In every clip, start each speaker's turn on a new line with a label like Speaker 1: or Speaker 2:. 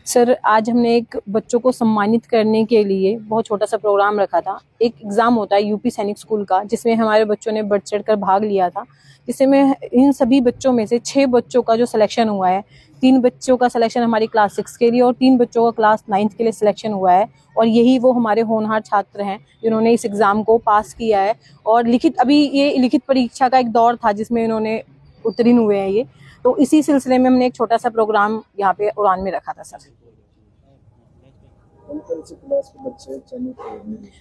Speaker 1: Sir, आज हमने एक बच्चों को सम्मानित करने के लिए बहुत छोटा सा प्रोग्राम रखा था। एक एग्ज़ाम होता है यूपी सैनिक स्कूल का, जिसमें हमारे बच्चों ने बढ़ चढ़ कर भाग लिया था। जिसमें इन सभी बच्चों में से 6 बच्चों का जो सिलेक्शन हुआ है, 3 बच्चों का सिलेक्शन हमारी क्लास 6 के लिए और 3 बच्चों का क्लास 9th के लिए सिलेक्शन हुआ है। और यही वो हमारे होनहार छात्र हैं जिन्होंने इस एग्ज़ाम को पास किया है। और ये लिखित परीक्षा का एक दौर था जिसमें इन्होंने उत्तीर्ण हुए हैं ये। तो इसी सिलसिले में हमने एक छोटा सा प्रोग्राम यहाँ पे उड़ान में रखा था सर।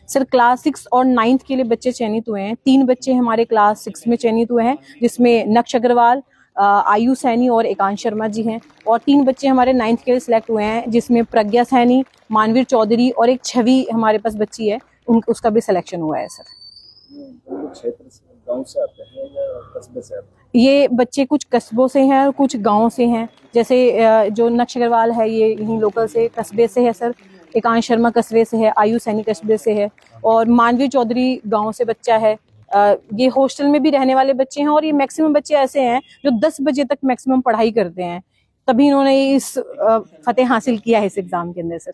Speaker 1: सर, क्लास 6 और 9th के लिए बच्चे चयनित हुए हैं। 3 बच्चे हमारे क्लास 6 में चयनित हुए हैं, जिसमें नक्श अग्रवाल, आयु सैनी और एकांश शर्मा जी हैं। और 3 बच्चे हमारे 9th के लिए सिलेक्ट हुए हैं, जिसमें प्रज्ञा सैनी, मानवीर चौधरी और एक छवि हमारे पास बच्ची है, उसका भी सिलेक्शन हुआ है सर।
Speaker 2: गांव से आते हैं या कस्बे से आते हैं?
Speaker 1: ये बच्चे कुछ कस्बों से हैं और कुछ गाँव से हैं। जैसे जो नक्श अग्रवाल है ये यहीं लोकल से कस्बे से है सर, एकांश शर्मा कस्बे से है, आयु सैनी कस्बे से है और मानवीर चौधरी गांव से बच्चा है। ये हॉस्टल में भी रहने वाले बच्चे हैं और ये मैक्सिमम बच्चे ऐसे हैं जो 10 बजे तक मैक्सिमम पढ़ाई करते हैं, तभी इन्होंने इस फतेह हासिल किया है इस एग्जाम के अंदर सर।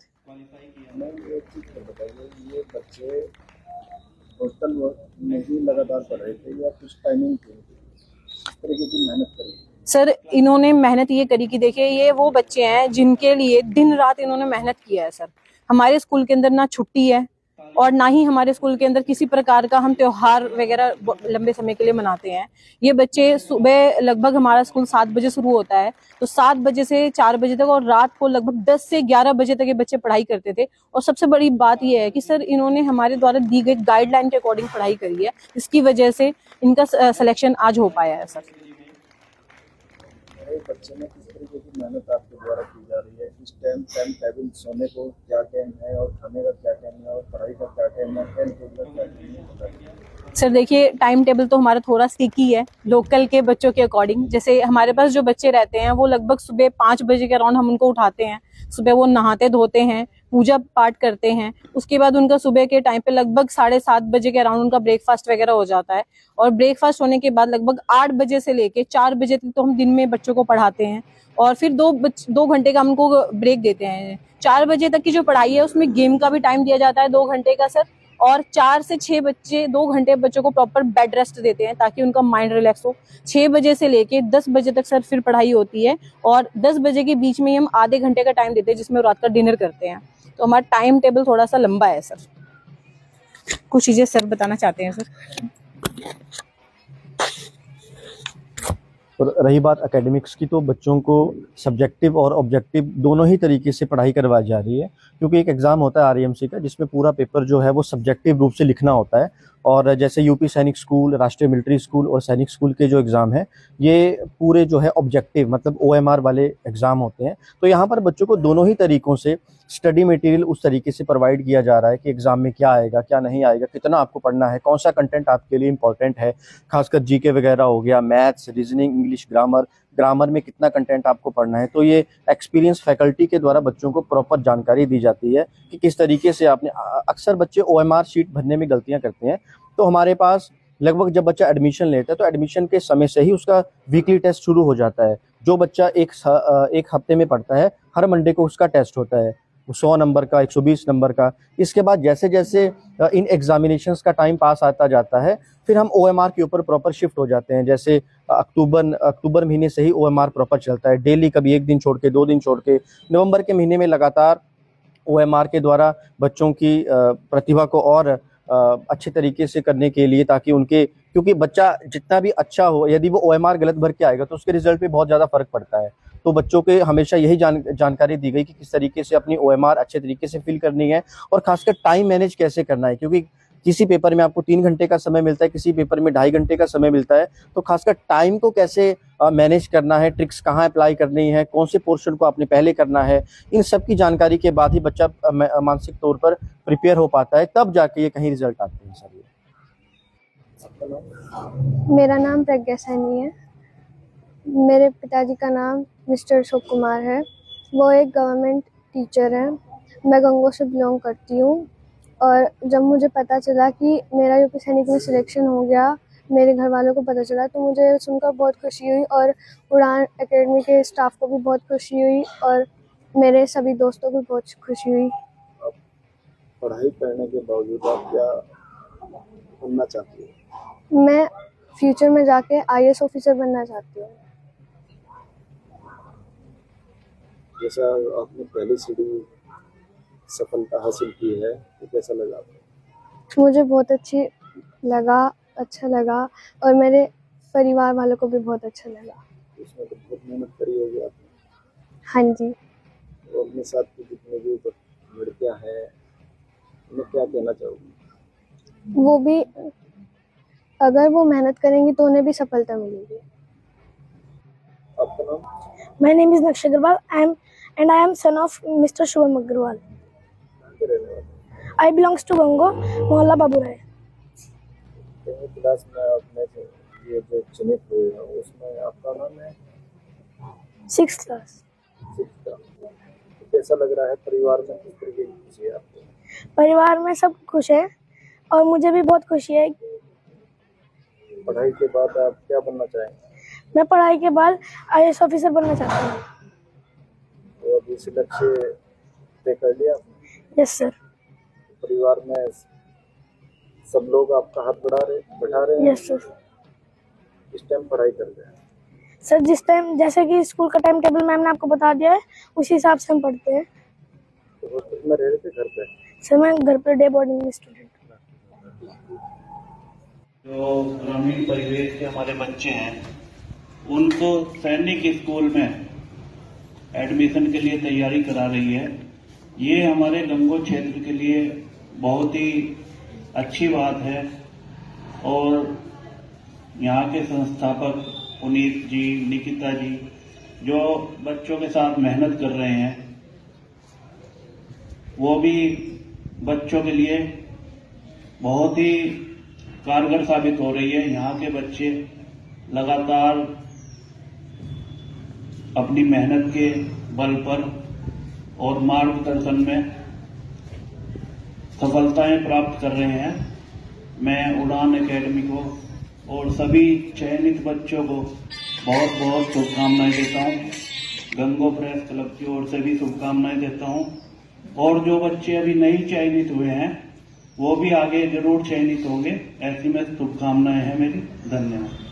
Speaker 2: ये बच्चे हॉस्टल में ही लगातार पढ़ रहे थे या कुछ टाइमिंग थी, इस तरीके की मेहनत करी?
Speaker 1: सर, इन्होंने मेहनत ये करी कि देखिए ये वो बच्चे हैं जिनके लिए दिन रात इन्होंने मेहनत किया है सर। हमारे स्कूल के अंदर ना छुट्टी है और ना ही हमारे स्कूल के अंदर किसी प्रकार का हम त्योहार वगैरह लंबे समय के लिए मनाते हैं। ये बच्चे सुबह लगभग, हमारा स्कूल 7 बजे शुरू होता है, तो 7 बजे से 4 बजे तक और रात को लगभग 10 से 11 बजे तक ये बच्चे पढ़ाई करते थे। और सबसे बड़ी बात ये है कि सर इन्होंने हमारे द्वारा दी गई गाइडलाइन के अकॉर्डिंग पढ़ाई करी है, इसकी वजह से इनका सिलेक्शन आज हो पाया है सर।
Speaker 2: बच्चे में किस तरीके की मेहनत आपके द्वारा की जा रही है? इस टाइम टेबल सोने को क्या टाइम है और खाने का क्या टाइम है और पढ़ाई का क्या टाइम है, खेल कूद का क्या टाइम है?
Speaker 1: सर देखिए, टाइम टेबल तो हमारा थोड़ा स्टिकी है लोकल के बच्चों के अकॉर्डिंग। जैसे हमारे पास जो बच्चे रहते हैं वो लगभग सुबह 5 बजे के अराउंड हम उनको उठाते हैं। सुबह वो नहाते धोते हैं, पूजा पाठ करते हैं, उसके बाद उनका सुबह के टाइम पे लगभग 7:30 बजे के अराउंड उनका ब्रेकफास्ट वगैरह हो जाता है। और ब्रेकफास्ट होने के बाद लगभग 8 बजे से लेके 4 बजे तक तो हम दिन में बच्चों को पढ़ाते हैं और फिर 2 घंटे का हम उनको ब्रेक देते हैं। 4 बजे तक की जो पढ़ाई है उसमें गेम का भी टाइम दिया जाता है 2 घंटे का सर। और 4 से 6 बच्चे 2 घंटे बच्चों को प्रॉपर बेड रेस्ट देते हैं ताकि उनका माइंड रिलैक्स हो। 6 बजे से लेके 10 बजे तक सर फिर पढ़ाई होती है और 10 बजे के बीच में हम आधे घंटे का टाइम देते हैं जिसमें रात का डिनर करते हैं। तो हमारा टाइम टेबल थोड़ा सा लंबा है सर। कुछ चीजें सर बताना चाहते हैं सर।
Speaker 3: और रही बात एकेडमिक्स की, तो बच्चों को सब्जेक्टिव और ऑब्जेक्टिव दोनों ही तरीके से पढ़ाई करवाई जा रही है, क्योंकि एक एग्जाम होता है आरईएमसी का जिसमें पूरा पेपर जो है वो सब्जेक्टिव रूप से लिखना होता है। और जैसे यूपी सैनिक स्कूल, राष्ट्रीय मिलिट्री स्कूल और सैनिक स्कूल के जो एग्ज़ाम है ये पूरे जो है ऑब्जेक्टिव मतलब ओएमआर वाले एग्ज़ाम होते हैं। तो यहाँ पर बच्चों को दोनों ही तरीकों से स्टडी मटेरियल उस तरीके से प्रोवाइड किया जा रहा है कि एग्ज़ाम में क्या आएगा, क्या नहीं आएगा, कितना आपको पढ़ना है, कौन सा कंटेंट आपके लिए इंपॉर्टेंट है, खासकर जीके वगैरह हो गया, मैथ्स, रीजनिंग, इंग्लिश, ग्रामर में कितना कंटेंट आपको पढ़ना है। तो ये एक्सपीरियंस फैकल्टी के द्वारा बच्चों को प्रॉपर जानकारी दी जाती है कि किस तरीके से आपने, अक्सर बच्चे ओएमआर शीट भरने में गलतियां करते हैं। तो हमारे पास लगभग जब बच्चा एडमिशन लेता है तो एडमिशन के समय से ही उसका वीकली टेस्ट शुरू हो जाता है। जो बच्चा एक हफ्ते में पढ़ता है, हर मंडे को उसका टेस्ट होता है 100 नंबर का, 120 नंबर का। इसके बाद जैसे जैसे इन एग्जामिनेशंस का टाइम पास आता जाता है फिर हम ओएमआर के ऊपर प्रॉपर शिफ्ट हो जाते हैं। जैसे अक्टूबर महीने से ही ओएमआर प्रॉपर चलता है, डेली, कभी 1 दिन छोड़ के, 2 दिन छोड़ के। नवंबर के महीने में लगातार ओएमआर के द्वारा बच्चों की प्रतिभा को और अच्छे तरीके से करने के लिए, ताकि उनके, क्योंकि बच्चा जितना भी अच्छा हो, यदि वो ओएमआर गलत भर के आएगा तो उसके रिजल्ट पे बहुत ज़्यादा फर्क पड़ता है। तो बच्चों के हमेशा यही जानकारी दी गई कि किस तरीके से अपनी ओएमआर अच्छे तरीके से फिल करनी है और खासकर टाइम मैनेज कैसे करना है, क्योंकि किसी पेपर में आपको 3 घंटे का समय मिलता है, किसी पेपर में 2.5 घंटे का समय मिलता है। तो खासकर टाइम को कैसे मैनेज करना है, ट्रिक्स कहाँ अप्लाई करनी है, कौन से पोर्शन को आपने पहले करना है, इन सब की जानकारी के बाद ही बच्चा मानसिक तौर पर प्रिपेयर हो पाता है, तब जाके ये कहीं रिजल्ट आते हैं सर।
Speaker 4: मेरा नाम प्रज्ञा सैनी है। मेरे पिताजी का नाम मिस्टर अशोक कुमार है। वो एक गवर्नमेंट टीचर हैं। मैं गंगों से बिलोंग करती हूँ और जब मुझे पता चला कि मेरा यूपी सैनिक में सिलेक्शन हो गया, मेरे घर वालों को पता चला, तो मुझे सुनकर बहुत खुशी हुई और उड़ान एकेडमी के स्टाफ को भी बहुत खुशी हुई। और मेरे सभी दोस्तों को बहुत खुशी हुई।
Speaker 2: अब पढ़ाई करने के बावजूद आप क्या बनना चाहती हो?
Speaker 4: मैं फ्यूचर में जाके IAS ऑफिसर बनना चाहती हूँ।
Speaker 2: जैसा आपने पहली सीढ़ी सफलता हासिल की है तो कैसा लगा आपको?
Speaker 4: मुझे बहुत अच्छा लगा और मेरे परिवार वालों को भी बहुत अच्छा लगा।
Speaker 2: इसमें तो बहुत मेहनत करी होगी आपने।
Speaker 4: हाँ जी।
Speaker 2: तो अपने साथ की जितने भी लड़कियां हैं उन्हें क्या कहना चाहोगी?
Speaker 4: वो भी अगर वो मेहनत करेंगी तो उन्हें भी सफलता मिलेगी।
Speaker 2: आपका नाम?
Speaker 5: My name is Naksh Agarwal. I am son of Mr. Shubham Agarwal.
Speaker 2: कहाँ के रहने वाले?
Speaker 5: I belongs to Gango, मोहल्ला बाबूराय।
Speaker 2: कहीं क्लास में आपने ये जो चयनित हुए हैं उसमें आपका नाम है?
Speaker 5: 6th class।
Speaker 2: 6th का। तो कैसा लग रहा है? परिवार में किस तरीके की खुशी है आपको?
Speaker 5: परिवार में सब खुश है और मुझे भी बहुत खुशी है।
Speaker 2: पढ़ाई के बाद आप क्या बनना चाहेंगे?
Speaker 5: मैं पढ़ाई के बाद IAS ऑफिसर बनना चाहता हूँ।
Speaker 2: तो अभी से लक्ष्य तय कर लिया आपने?
Speaker 5: Yes sir.
Speaker 2: परिवार में सब लोग आपका हाथ बढ़ा रहे हैं?
Speaker 5: Yes sir.
Speaker 2: इस टाइम पढ़ाई कर रहे हैं?
Speaker 5: सर जिस टाइम जैसे कि स्कूल का टाइम टेबल मैम ने आपको बता दिया है उसी हिसाब से हम पढ़ते हैं।
Speaker 2: तो हॉस्टल में रह रहे थे घर पे?
Speaker 5: सर मैं घर पर डे बोर्डिंग में स्टूडेंट।
Speaker 6: जो ग्रामीण परिवेश के हमारे बच्चे हैं उनको सैनिक स्कूल में एडमिशन के लिए तैयारी करा रही है। ये हमारे गंगो क्षेत्र के लिए बहुत ही अच्छी बात है और यहाँ के संस्थापक पुनीत जी, निकिता जी जो बच्चों के साथ मेहनत कर रहे हैं वो भी बच्चों के लिए बहुत ही कारगर साबित हो रही है। यहाँ के बच्चे लगातार अपनी मेहनत के बल पर और मार्गदर्शन में सफलताएं प्राप्त कर रहे हैं। मैं उड़ान एकेडमी को और सभी चयनित बच्चों को बहुत बहुत शुभकामनाएं देता हूं। गंगो प्रेस क्लब की ओर से भी शुभकामनाएं देता हूं और जो बच्चे अभी नहीं चयनित हुए हैं वो भी आगे जरूर चयनित होंगे, ऐसी में शुभकामनाएं हैं मेरी। धन्यवाद।